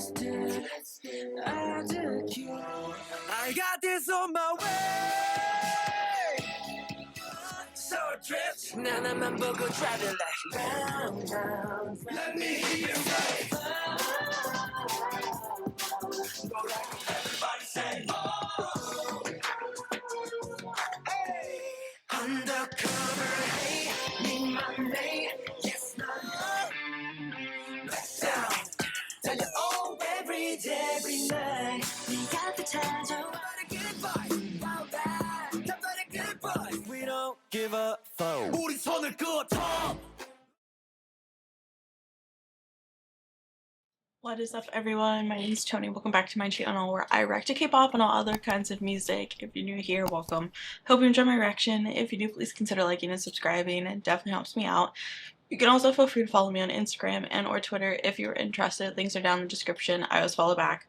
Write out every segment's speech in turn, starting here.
I got this on my way. So drift. 나나만 보고 driving like round, round. Let me hear you say. Everybody say. Oh. Hey. Undercover, hey, need my name. Yes, no, no. Back down. Tell you all every day, every night. We got the time. We don't give a fuck. 우리 손을 그어줘. What is up, everyone? My name is Tony. Welcome back to my channel where I react to K-pop and all other kinds of music. If you're new here, welcome. Hope you enjoy my reaction. If you do, please consider liking and subscribing. It definitely helps me out. You can also feel free to follow me on Instagram and or Twitter if you're interested. Links are down in the description. I always follow back.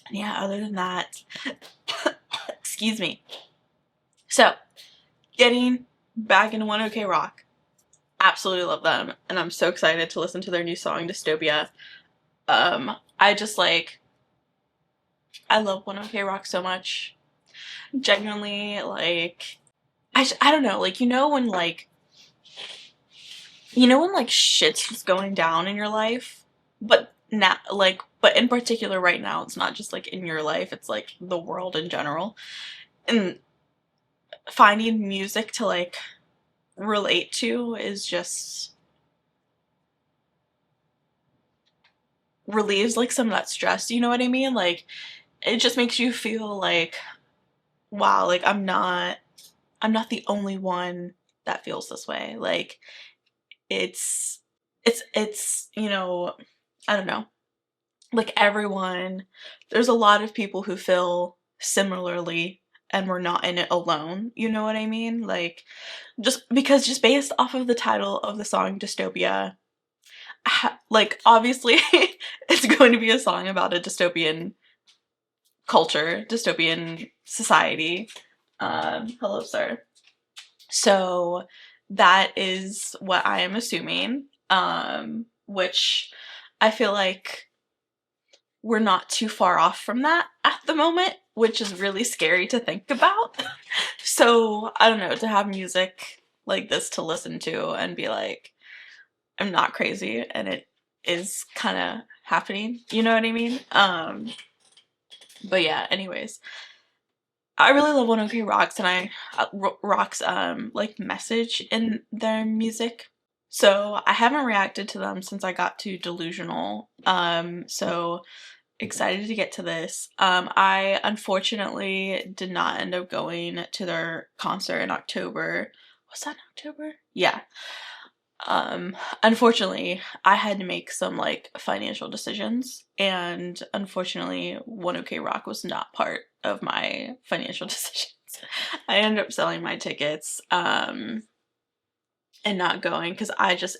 And yeah, other than that, excuse me. So, getting back into One OK Rock. Absolutely love them, and I'm so excited to listen to their new song, Dystopia. I just like, I love One OK Rock so much. Genuinely, like, I don't know, like, you know when shit's just going down in your life, but not, like, but in particular right now, it's not just, like, in your life, it's, like, the world in general. And finding music to, like, relate to is just relieves like some of that stress, you know what I mean? Like, it just makes you feel like, wow, like I'm not the only one that feels this way. Like, it's you know, I don't know, like everyone, there's a lot of people who feel similarly and we're not in it alone, you know what I mean? Like, just based off of the title of the song Dystopia, like, obviously it's going to be a song about a dystopian culture, dystopian society. Hello, sir. So that is what I am assuming, which I feel like we're not too far off from that at the moment, which is really scary to think about. So I don't know, to have music like this to listen to and be like, I'm not crazy and it is kind of happening, you know what I mean? But yeah, anyways, I really love One OK Rocks, and Rock's like message in their music. So I haven't reacted to them since I got to Delusional. So excited to get to this. I unfortunately did not end up going to their concert in October. Was that in October? Yeah. Unfortunately, I had to make some like financial decisions, and unfortunately One OK Rock was not part of my financial decisions. I ended up selling my tickets and not going because I just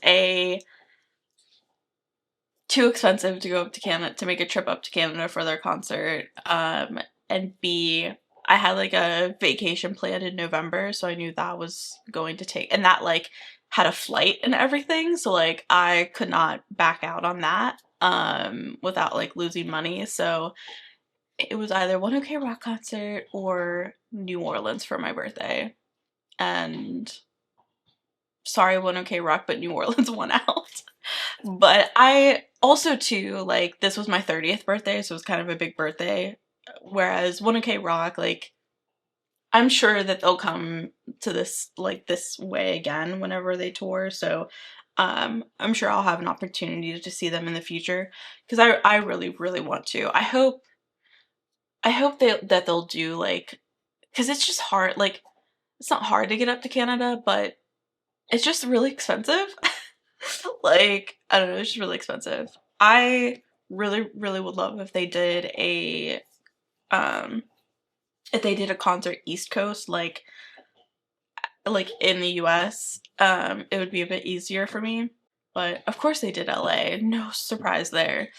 too expensive to go up to Canada, to make a trip up to Canada for their concert, and B, I had like a vacation planned in November, so I knew that was going to take, and that like had a flight and everything, so like I could not back out on that without like losing money. So it was either One OK Rock concert or New Orleans for my birthday, and sorry One OK Rock, but New Orleans won out. But I also too, like, this was my 30th birthday, so it was kind of a big birthday, whereas One OK Rock, like, I'm sure that they'll come to this, like, this way again whenever they tour, so I'm sure I'll have an opportunity to see them in the future, because I really, really want to. I hope that they'll do, like, because it's just hard, like, it's not hard to get up to Canada, but it's just really expensive. Like, I don't know, it's just really expensive. I really, really would love if they did a concert East Coast, like in the US. It would be a bit easier for me. But of course they did LA. No surprise there.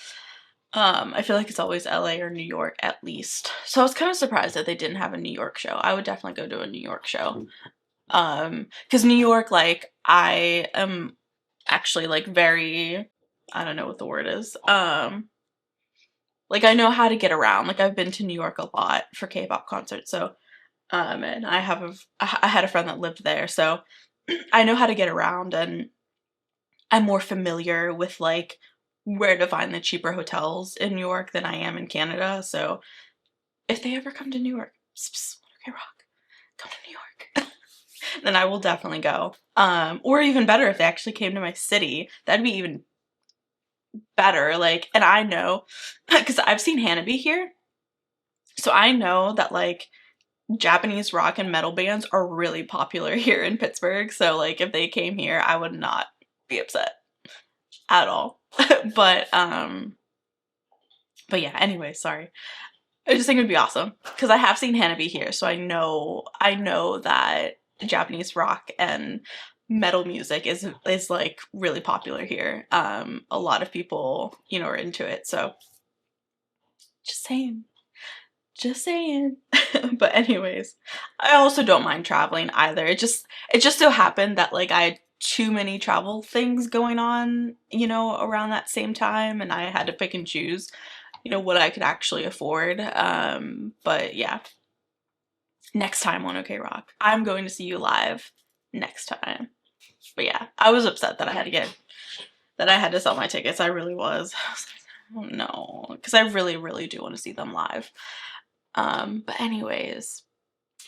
I feel like it's always LA or New York at least. So I was kind of surprised that they didn't have a New York show. I would definitely go to a New York show. Because New York, like, I am actually like very, I don't know what the word is, Like, I know how to get around. Like, I've been to New York a lot for K-pop concerts, so, and I had a friend that lived there, so I know how to get around, and I'm more familiar with, like, where to find the cheaper hotels in New York than I am in Canada, so if they ever come to New York, okay, Rock, come to New York, then I will definitely go. Or even better, if they actually came to my city, that'd be even better. Like, and I know, because I've seen Hanabi here, so I know that, like, Japanese rock and metal bands are really popular here in Pittsburgh, so, like, if they came here, I would not be upset at all. But, but yeah, anyway, sorry. I just think it would be awesome because I have seen Hanabi here, so I know that Japanese rock and metal music is like really popular here. A lot of people, you know, are into it. So just saying, just saying. But anyways, I also don't mind traveling either. It just so happened that, like, I had too many travel things going on, you know, around that same time, and I had to pick and choose, you know, what I could actually afford. But yeah, next time on OK Rock, I'm going to see you live next time. But yeah, I was upset that I had to sell my tickets. I really was. I was like, oh no, because I really, really do want to see them live. But anyways,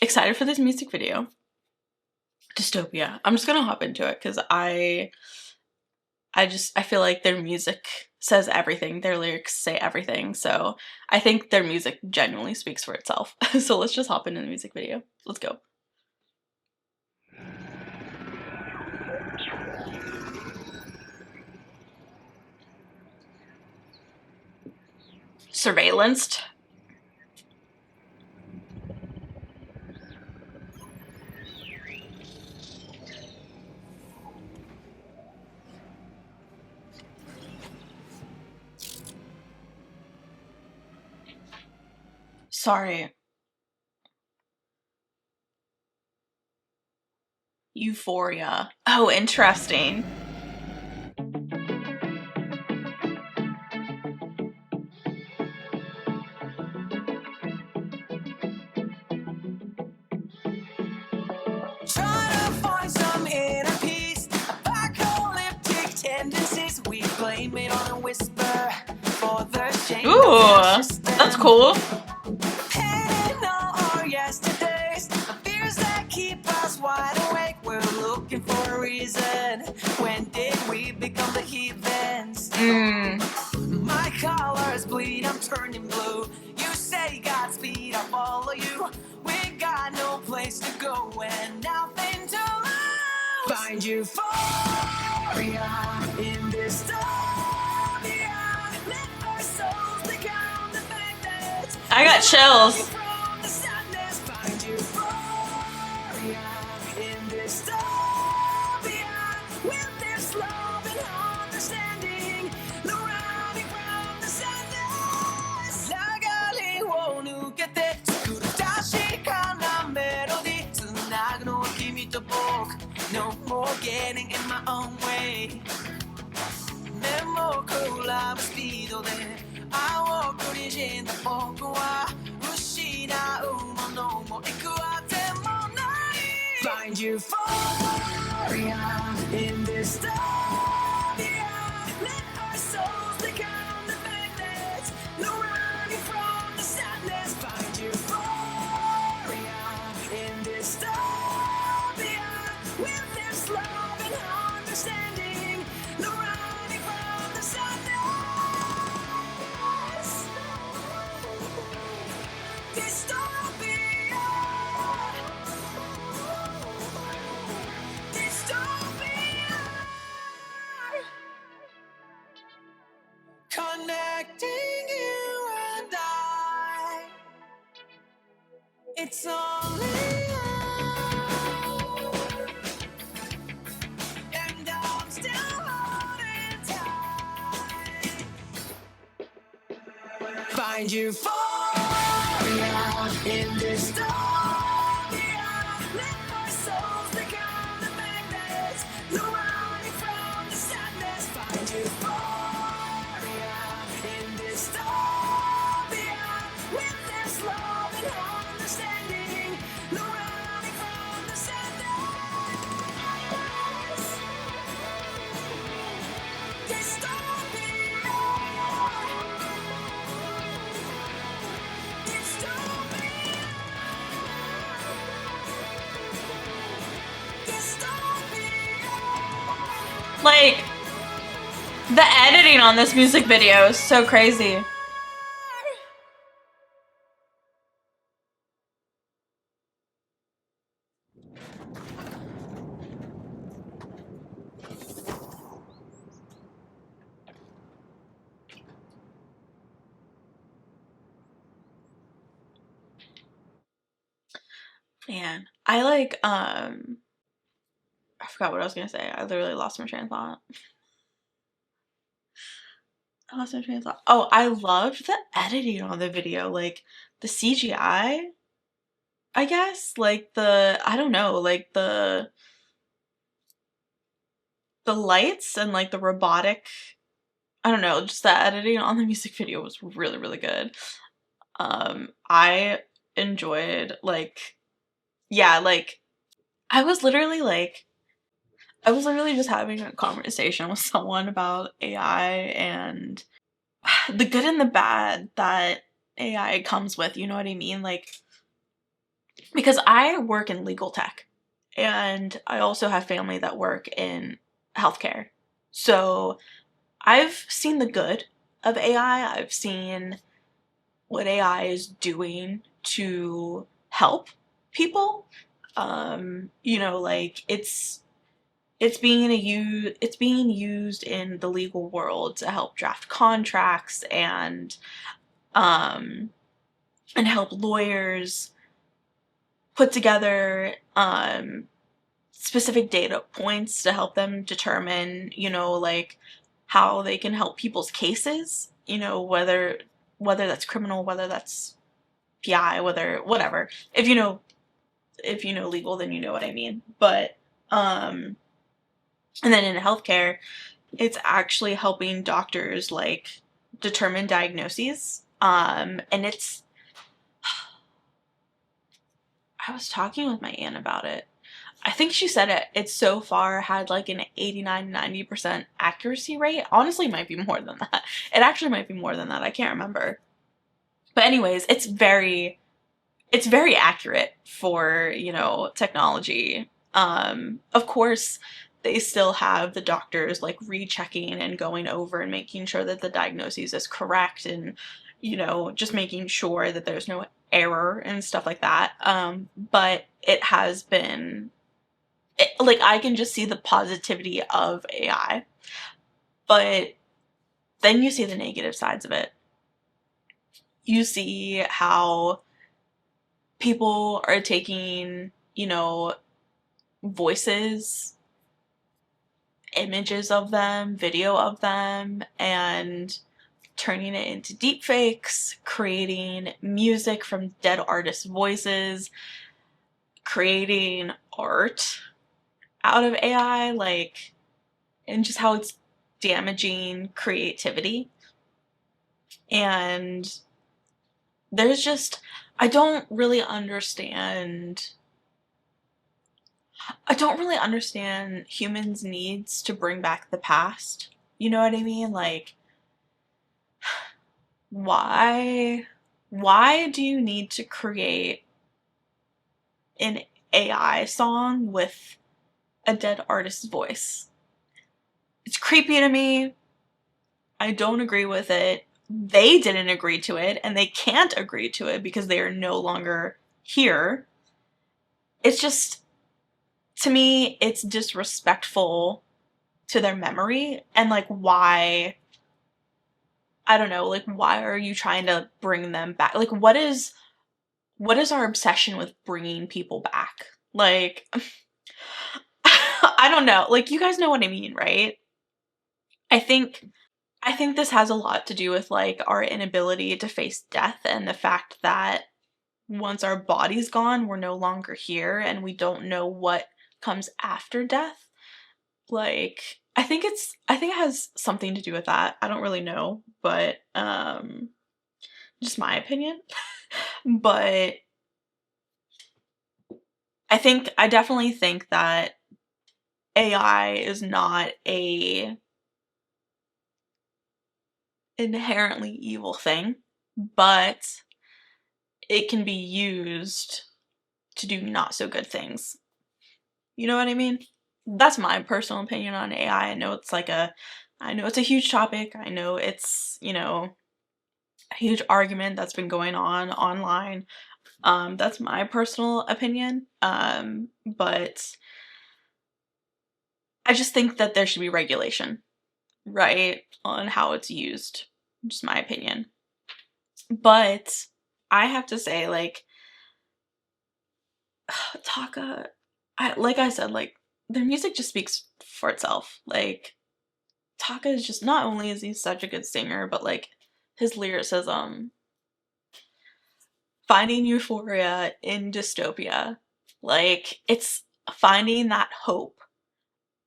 excited for this music video. Dystopia. I'm just gonna hop into it because I feel like their music says everything. Their lyrics say everything. So I think their music genuinely speaks for itself. So let's just hop into the music video. Let's go. Surveillanced. Sorry. Euphoria. Oh, interesting. Trying to find some inner peace, apocalyptic tendencies. We blame it on a whisper for the shame. Ooh, that's cool. Painting all our yesterdays, the fears that keep us wide awake. We're looking for a reason. When did we become the heathens? My colors bleed, I'm turning blue. You say Godspeed, I'll follow you. We got no place to go and nothing to lose. Find euphoria in this dystopia. Let our souls become the magnets. I got chills. From the sadness, find euphoria in this dystopia. With this love and understanding, no running from the sadness. 流れを抜けて作る確かなメロディー。つなぐのは君と僕。No more getting in my own way. 目もくらむスピードで青く滲んだ僕は失うものもいくらでもない。Find euphoria in this dystopia. Let our souls become the magnets. No running from the sadness. Find euphoria in this dystopia. With this love and understanding. No running from the sadness. Dystopia. Dystopia. Connecting you and I. It's only us. And I'm still holding tight. Find euphoria in this dystopia. Let our souls become the magnets. No running from the sadness. Find euphoria in this dystopia. Like, the editing on this music video is so crazy. Man, I like, I forgot what I was gonna say. I literally lost my train of thought. I lost my train of thought. Oh, I loved the editing on the video, like the CGI, I guess, like I don't know, like the lights and like the robotic, I don't know, just the editing on the music video was really, really good. I enjoyed like, yeah, like I was literally like, I was literally just having a conversation with someone about AI and the good and the bad that AI comes with, you know what I mean? Like, because I work in legal tech and I also have family that work in healthcare. So I've seen the good of AI. I've seen what AI is doing to help people. You know, like it's being used in the legal world to help draft contracts um and help lawyers put together specific data points to help them determine, you know, like how they can help people's cases, you know, whether that's criminal, whether that's PI, whether whatever. If you know legal, then you know what I mean. But and then in healthcare, it's actually helping doctors like determine diagnoses. And I was talking with my aunt about it. I think she said it so far had like an 89-90% accuracy rate. Honestly, it might be more than that. It actually might be more than that. I can't remember. But anyways, it's very accurate for, you know, technology. Of course, they still have the doctors like rechecking and going over and making sure that the diagnosis is correct and, you know, just making sure that there's no error and stuff like that. But it has been, like, I can just see the positivity of AI, but then you see the negative sides of it. You see how people are taking, you know, voices, images of them, video of them, and turning it into deepfakes, creating music from dead artists' voices, creating art out of AI, like, and just how it's damaging creativity. And there's just, I don't really understand. I don't really understand humans' needs to bring back the past. You know what I mean? Like, why why do you need to create an AI song with a dead artist's voice? It's creepy to me. I don't agree with it. They didn't agree to it and they can't agree to it because they are no longer here. It's just, to me, it's disrespectful to their memory and like why, I don't know, like why are you trying to bring them back? Like what is our obsession with bringing people back? Like, I don't know. Like, you guys know what I mean, right? I think I think this has a lot to do with like our inability to face death and the fact that once our body's gone, we're no longer here and we don't know what comes after death. Like, I think it has something to do with that. I don't really know, but just my opinion. But I definitely think that AI is not a inherently evil thing, but it can be used to do not so good things. You know what I mean? that's my personal opinion on AI. I know it's like I know it's a huge topic. I know it's, you know, a huge argument that's been going on online. That's my personal opinion. But I just think that there should be regulation, right, on how it's used. Just my opinion. But I have to say, like, Taka, like I said, like, their music just speaks for itself. Like, Taka is just, not only is he such a good singer, but like his lyricism, finding euphoria in dystopia, like it's finding that hope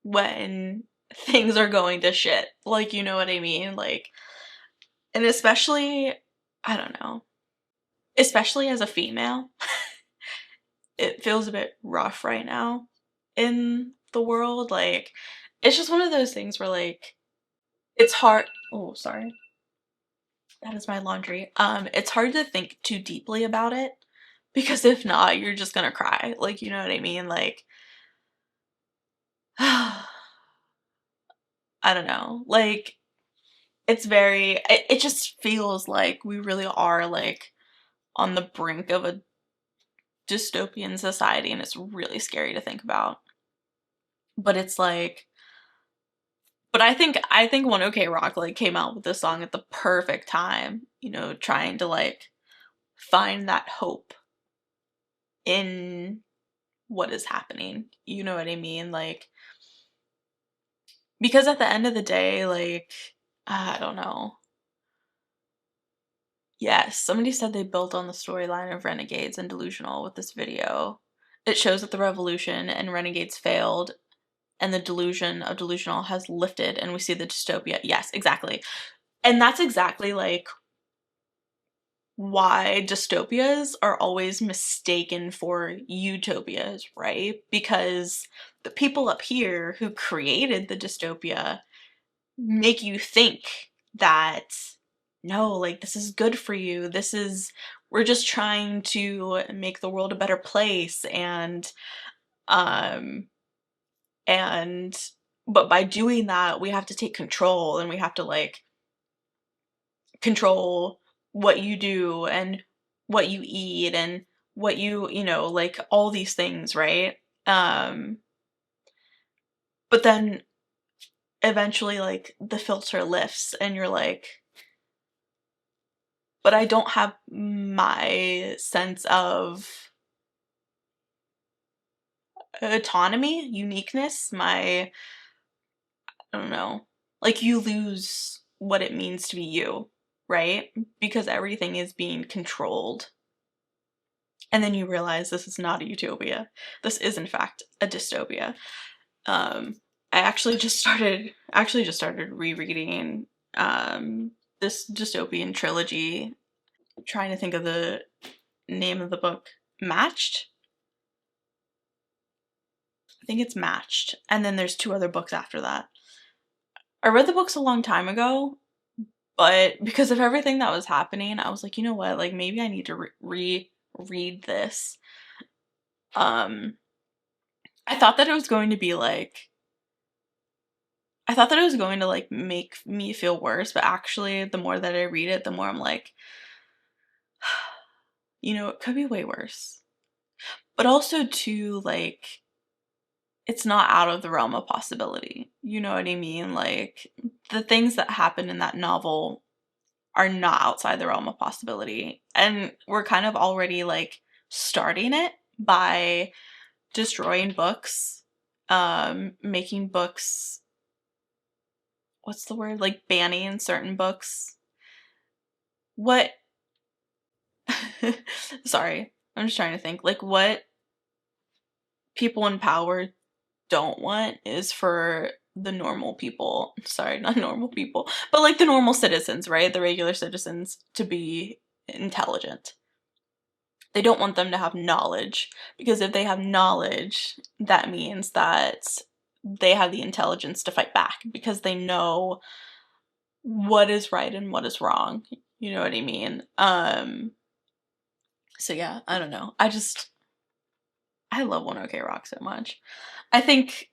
when things are going to shit. Like, you know what I mean? Like, and especially, I don't know, especially as a female, it feels a bit rough right now in the world. Like, it's just one of those things where like it's hard. Oh, sorry. That is my laundry. It's hard to think too deeply about it because if not, you're just gonna cry. Like, you know what I mean? Like, I don't know. Like, it's very, it just feels like we really are like on the brink of a dystopian society, and it's really scary to think about. But it's like, but I think One OK Rock like came out with this song at the perfect time, you know, trying to like find that hope in what is happening. You know what I mean? Like, because at the end of the day, like, I don't know. Yes, somebody said they built on the storyline of Renegades and Delusional with this video. It shows that the revolution and Renegades failed, and the delusion of Delusional has lifted, and we see the dystopia. Yes, exactly. And that's exactly like why dystopias are always mistaken for utopias, right? Because the people up here who created the dystopia make you think that no, like this is good for you. This is, we're just trying to make the world a better place, um and but by doing that we have to take control, and we have to like control what you do and what you eat and what you know, like all these things, right? Um but then eventually like the filter lifts and you're like, but I don't have my sense of autonomy, uniqueness, my, I don't know, like you lose what it means to be you, right? Because everything is being controlled. And then you realize this is not a utopia. This is in fact a dystopia. Um, I actually just started rereading this dystopian trilogy. I'm trying to think of the name of the book. Matched? I think it's Matched. And then there's two other books after that. I read the books a long time ago, but because of everything that was happening, I was like, you know what? Like maybe I need to reread this. Um, I thought that it was going to be like, I thought that it was going to like make me feel worse, but actually the more that I read it, the more I'm like, you know, it could be way worse. But also too, like, it's not out of the realm of possibility. You know what I mean? Like, the things that happen in that novel are not outside the realm of possibility. And we're kind of already like starting it by destroying books, making books, what's the word? Like banning certain books. What sorry, I'm just trying to think. Like what people in power don't want is for the normal people, sorry, not normal people, but like the normal citizens, right? The regular citizens to be intelligent. They don't want them to have knowledge, because if they have knowledge, that means that they have the intelligence to fight back because they know what is right and what is wrong. You know what I mean? So yeah, I don't know. I love One OK Rock so much. I think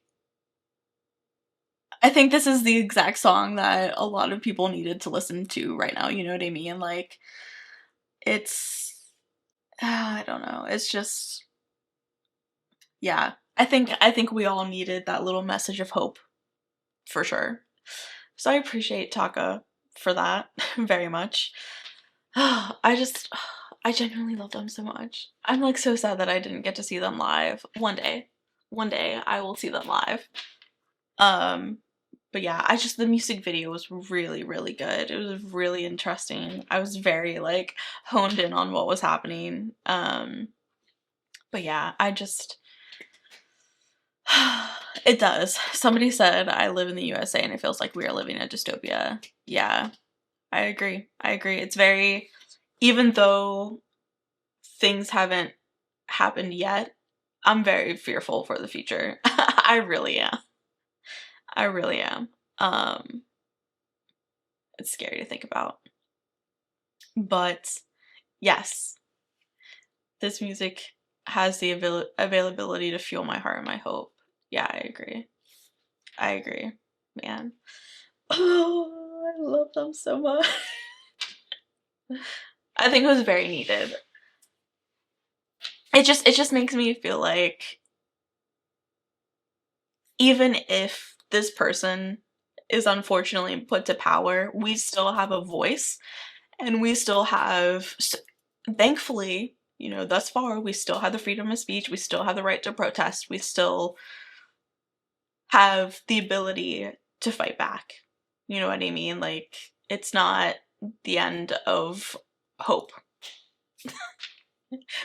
I think this is the exact song that a lot of people needed to listen to right now, you know what I mean? Like, it's I don't know. It's just yeah. I think we all needed that little message of hope for sure. So I appreciate Taka for that very much. I just I genuinely love them so much. I'm like so sad that I didn't get to see them live. One day I will see them live. Um but yeah, I just the music video was really really good. It was really interesting. I was very like honed in on what was happening. But yeah, I just it does. Somebody said I live in the USA and it feels like we are living a dystopia. Yeah, I agree. I agree. It's very even though things haven't happened yet, I'm very fearful for the future. I really am. I really am. Um, it's scary to think about. But yes, this music has the availability to fuel my heart and my hope. Yeah, I agree. I agree. Man. Oh, I love them so much. I think it was very needed. It just makes me feel like even if this person is unfortunately put to power, we still have a voice and we still have, thankfully, you know, thus far, we still have the freedom of speech, we still have the right to protest, we still have the ability to fight back. You know what I mean? Like, it's not the end of hope.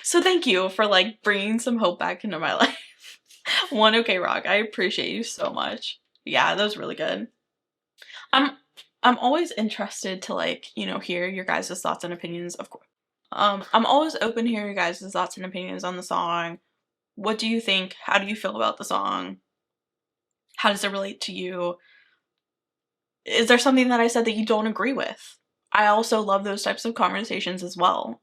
So thank you for like bringing some hope back into my life. One OK Rock, I appreciate you so much. Yeah, that was really good. I'm I'm always interested to like, you know, hear your guys' thoughts and opinions, of course. I'm always open to hear your guys' thoughts and opinions on the song. What do you think? How do you feel about the song? How does it relate to you? Is there something that I said that you don't agree with? I also love those types of conversations as well.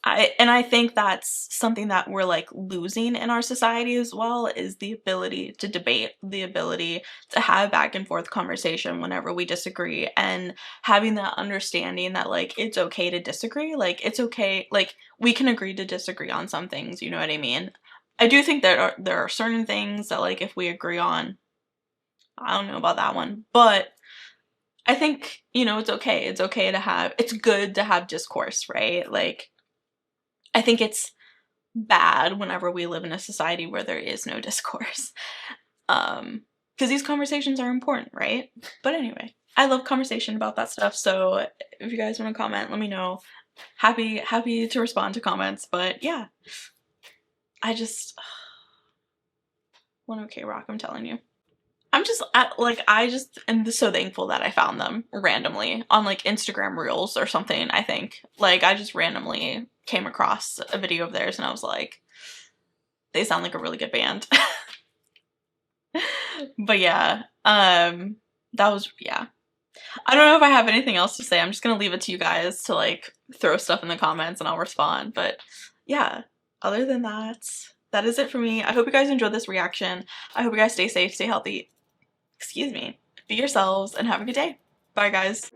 I think that's something that we're like losing in our society as well is the ability to debate, the ability to have back and forth conversation whenever we disagree and having that understanding that like it's okay to disagree, like it's okay, like we can agree to disagree on some things, you know what I mean? I do think there are certain things that like if we agree on, I don't know about that one, but I think, you know, it's okay. It's okay to have it's good to have discourse, right? Like I think it's bad whenever we live in a society where there is no discourse. Because these conversations are important, right? But anyway, I love conversation about that stuff. So if you guys want to comment, let me know. Happy to respond to comments. But yeah, I just one OK Rock. I'm telling you. I'm just I just am so thankful that I found them randomly on like Instagram Reels or something. I think like I just randomly came across a video of theirs and I was like, they sound like a really good band. But yeah, that was yeah. I don't know if I have anything else to say. I'm just gonna leave it to you guys to like throw stuff in the comments and I'll respond. But yeah, other than that, that is it for me. I hope you guys enjoyed this reaction. I hope you guys stay safe, stay healthy. Excuse me. Be yourselves and have a good day. Bye guys.